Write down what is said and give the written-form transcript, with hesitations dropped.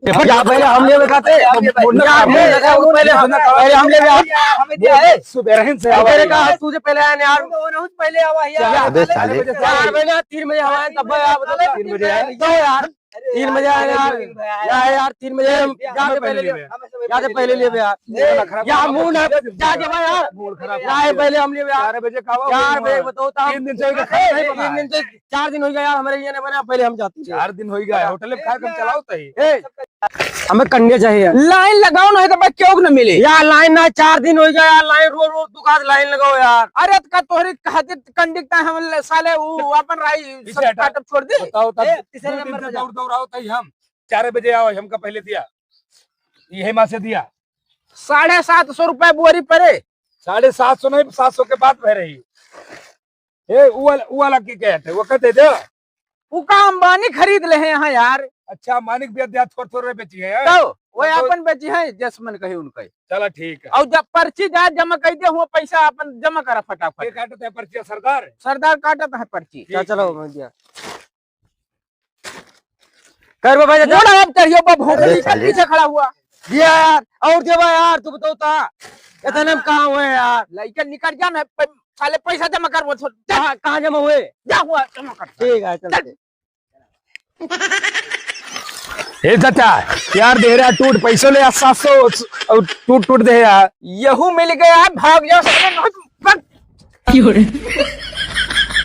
पहले हम ले खाते पहले हम ले तुझे पहले आया यार पहले अबे साले 4 बजे 3 बजे हवा तब यार 3 बजे यार 3 बजे आए यार 3 बजे जाके पहले ले यार मूड जाके यार मूड खराब पहले हम ले 4 बजे 4 बजे बताओ 3 दिन से 3 दिन से 4 दिन हो गया यार हमारे ये ने बना पहले हम जाते 4 दिन हो गया होटल में खा कर चलाओ तही हमें कंडे चाहिए लाइन लगाओ ना तो भाई क्यों न मिले यार लाइन ना 4 दिन हो गया यार लाइन रोज रोज दुकान लाइन लगाओ यार अरे का तोहरी कहते कंडक्टर हम साले वो अपन राई स्टार्टअप छोड़ दे बताओ तब तीसरे नंबर पे दौड़ दौड़ आओ तही हम 4 बजे आओ हमका पहले दिया यही माँ से दिया 750 रुपए बोरी पड़े 750 नहीं 700 के बाद बह रही वो वाला की कहते वो कहते दे वो का अंबानी खरीद ले हैं यहाँ यार अच्छा मानिक भी दिया थोड़े थोड़े बेची है तो वो अपन बेची है जसमन कही उनका चलो ठीक है और जब पर्ची जा जमा कर दे हुआ पैसा अपन जमा करा फटाफट काटते है पर्ची सरदार काटत है पर्ची चलो कर भाई जोड़ा अब चढ़ियो अबे साले। पीछे खड़ा हुआ दिया यार और दे यार तू बताओ ता इतने में कहाँ हुए यार लड़का निकल जा ना साले पैसा जमा कर वो कहाँ जमा हुए जा हुआ जमा कर ठीक है चलते हे चाचा यार दे रहा टूट पैसे ले 700 और टूट दे यार यहू मिल गया भाग जाओ